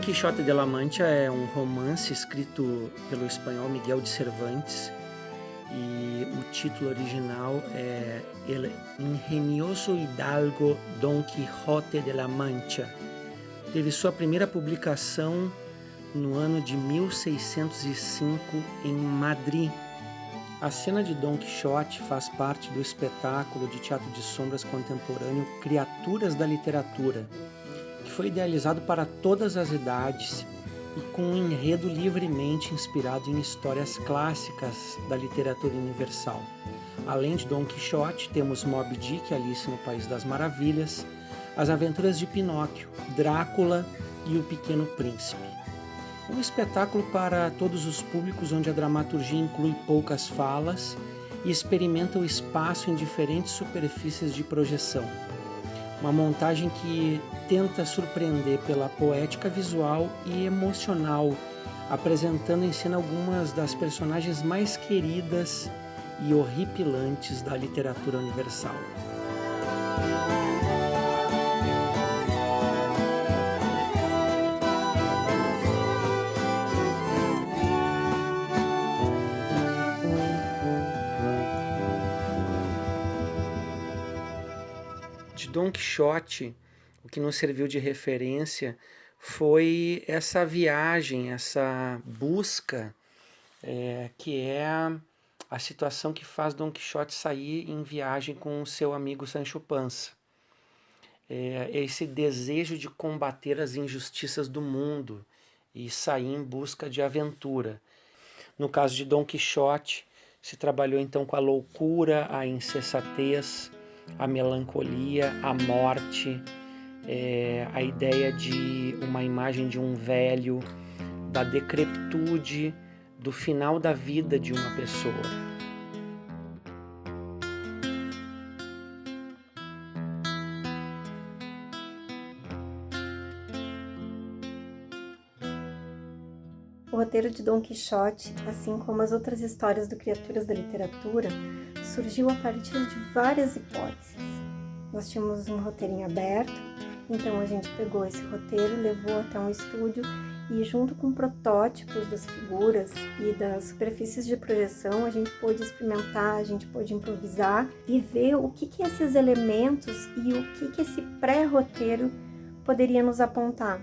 Quixote de la Mancha é um romance escrito pelo espanhol Miguel de Cervantes e o título original é El Ingenioso Hidalgo Don Quixote de la Mancha. Teve sua primeira publicação no ano de 1605 em Madrid. A cena de Dom Quixote faz parte do espetáculo de teatro de sombras contemporâneo Criaturas da Literatura, que foi idealizado para todas as idades e com um enredo livremente inspirado em histórias clássicas da literatura universal. Além de Dom Quixote, temos Moby Dick, Alice no País das Maravilhas, As Aventuras de Pinóquio, Drácula e O Pequeno Príncipe. Um espetáculo para todos os públicos onde a dramaturgia inclui poucas falas e experimenta o espaço em diferentes superfícies de projeção. Uma montagem que tenta surpreender pela poética visual e emocional, apresentando em cena algumas das personagens mais queridas e horripilantes da literatura universal. De Dom Quixote, o que nos serviu de referência foi essa viagem, essa busca, que é a situação que faz Dom Quixote sair em viagem com o seu amigo Sancho Panza. Esse desejo de combater as injustiças do mundo e sair em busca de aventura. No caso de Dom Quixote, se trabalhou então com a loucura, a insensatez, a melancolia, a morte, a ideia de uma imagem de um velho, da decrepitude, do final da vida de uma pessoa. O roteiro de Dom Quixote, assim como as outras histórias do Criaturas da Literatura, surgiu a partir de várias hipóteses. Nós tínhamos um roteiro em aberto, então a gente pegou esse roteiro, levou até um estúdio e, junto com protótipos das figuras e das superfícies de projeção, a gente pôde experimentar, a gente pôde improvisar e ver o que esses elementos e o que esse pré-roteiro poderia nos apontar.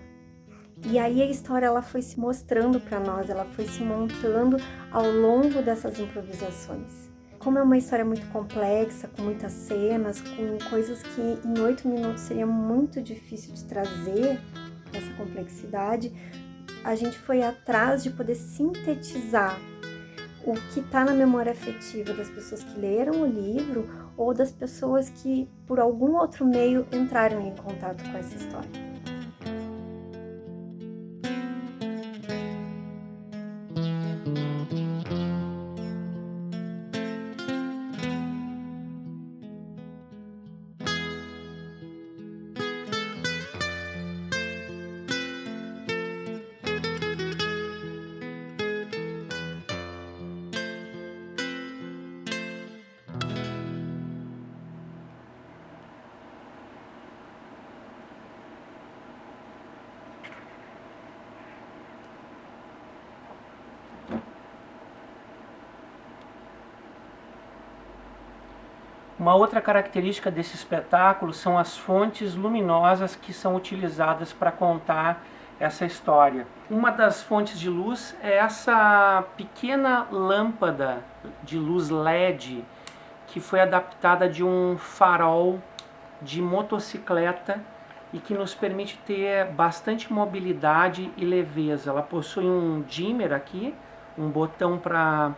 E aí a história ela foi se mostrando para nós, ela foi se montando ao longo dessas improvisações. Como é uma história muito complexa, com muitas cenas, com coisas que em 8 minutos seria muito difícil de trazer essa complexidade, a gente foi atrás de poder sintetizar o que está na memória afetiva das pessoas que leram o livro ou das pessoas que, por algum outro meio, entraram em contato com essa história. Uma outra característica desse espetáculo são as fontes luminosas que são utilizadas para contar essa história. Uma das fontes de luz é essa pequena lâmpada de luz LED que foi adaptada de um farol de motocicleta e que nos permite ter bastante mobilidade e leveza. Ela possui um dimmer aqui, um botão para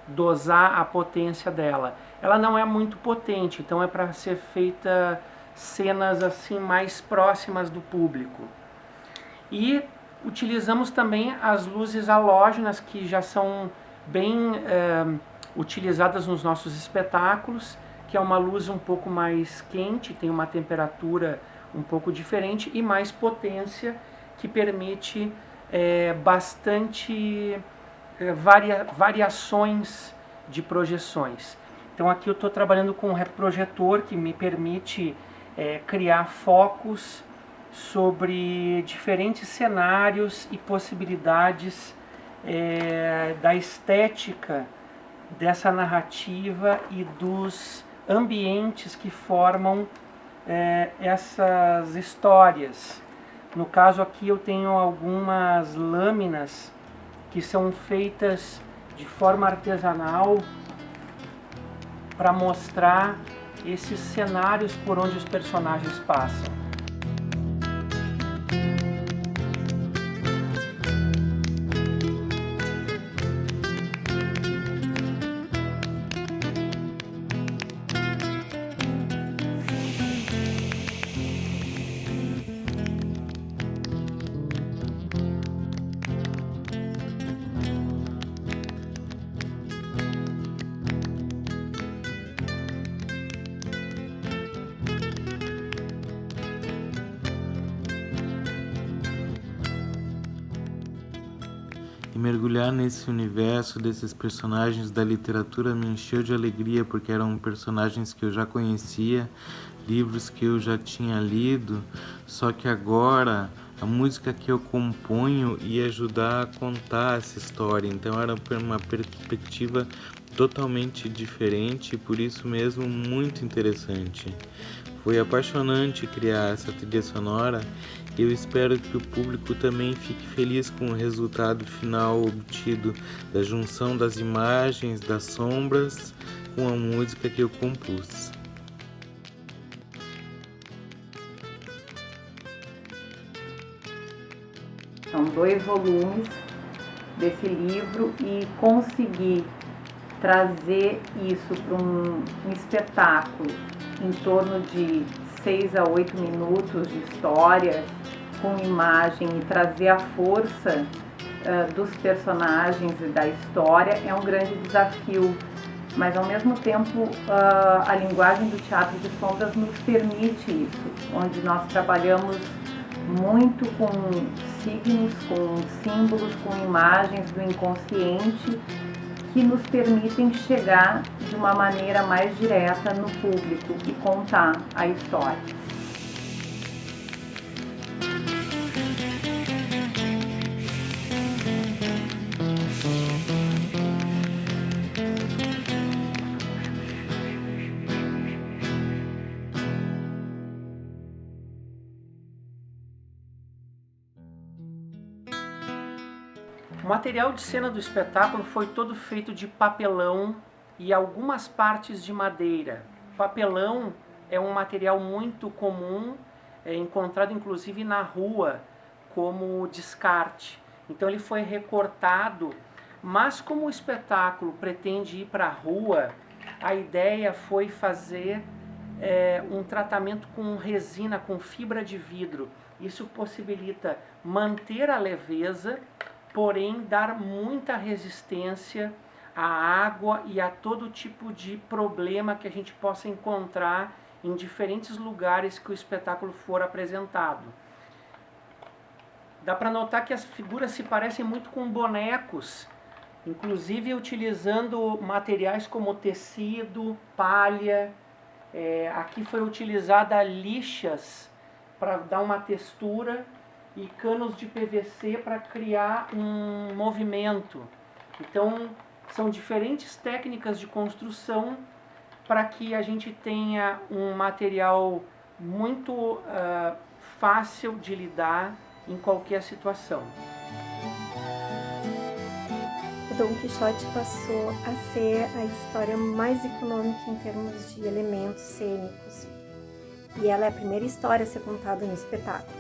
dosar a potência dela. Ela não é muito potente, então é para ser feita cenas assim mais próximas do público. E utilizamos também as luzes halógenas que já são bem utilizadas nos nossos espetáculos, que é uma luz um pouco mais quente, tem uma temperatura um pouco diferente e mais potência, que permite bastante variações de projeções. Então aqui eu estou trabalhando com um retroprojetor que me permite criar focos sobre diferentes cenários e possibilidades da estética dessa narrativa e dos ambientes que formam essas histórias. No caso aqui eu tenho algumas lâminas que são feitas de forma artesanal para mostrar esses cenários por onde os personagens passam. E mergulhar nesse universo desses personagens da literatura me encheu de alegria, porque eram personagens que eu já conhecia, livros que eu já tinha lido, só que agora a música que eu componho ia ajudar a contar essa história. Então era uma perspectiva totalmente diferente e por isso mesmo muito interessante. Foi apaixonante criar essa trilha sonora e eu espero que o público também fique feliz com o resultado final obtido da junção das imagens, das sombras com a música que eu compus. São 2 volumes desse livro e conseguir trazer isso para um espetáculo em torno de 6 a 8 minutos de história com imagem e trazer a força dos personagens e da história é um grande desafio, mas ao mesmo tempo a linguagem do teatro de sombras nos permite isso, onde nós trabalhamos muito com signos, com símbolos, com imagens do inconsciente que nos permitem chegar de uma maneira mais direta no público e contar a história. O material de cena do espetáculo foi todo feito de papelão e algumas partes de madeira. Papelão é um material muito comum, encontrado inclusive na rua como descarte. Então ele foi recortado, mas como o espetáculo pretende ir para a rua, a ideia foi fazer um tratamento com resina, com fibra de vidro. Isso possibilita manter a leveza, porém dar muita resistência à água e a todo tipo de problema que a gente possa encontrar em diferentes lugares que o espetáculo for apresentado. Dá para notar que as figuras se parecem muito com bonecos, inclusive utilizando materiais como tecido, palha. Aqui foi utilizada lixas para dar uma textura e canos de PVC para criar um movimento. Então, são diferentes técnicas de construção para que a gente tenha um material muito fácil de lidar em qualquer situação. O Dom Quixote passou a ser a história mais econômica em termos de elementos cênicos. E ela é a primeira história a ser contada no espetáculo.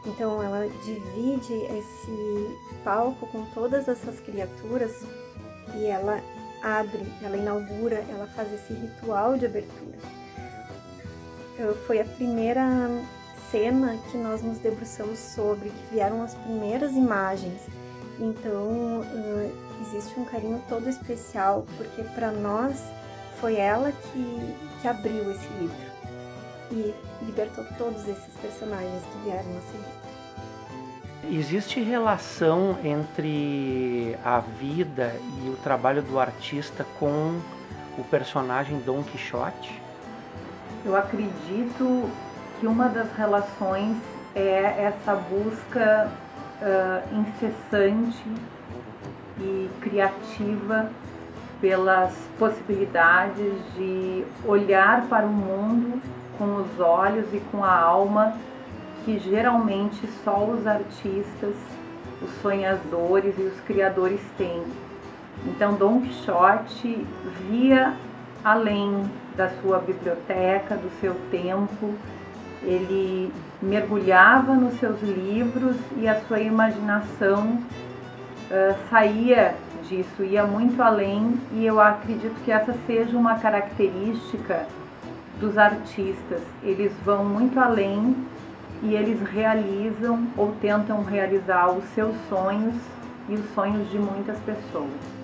Então ela divide esse palco com todas essas criaturas e ela abre, ela inaugura, ela faz esse ritual de abertura. Foi a primeira cena que nós nos debruçamos sobre, que vieram as primeiras imagens. Então existe um carinho todo especial, porque para nós foi ela que abriu esse livro e libertou todos esses personagens que vieram a seguir. Existe relação entre a vida e o trabalho do artista com o personagem Dom Quixote? Eu acredito que uma das relações é essa busca incessante e criativa pelas possibilidades de olhar para o mundo com os olhos e com a alma que geralmente só os artistas, os sonhadores e os criadores têm. Então Dom Quixote via além da sua biblioteca, do seu tempo, ele mergulhava nos seus livros e a sua imaginação saía disso, ia muito além, e eu acredito que essa seja uma característica dos artistas. Eles vão muito além e eles realizam ou tentam realizar os seus sonhos e os sonhos de muitas pessoas.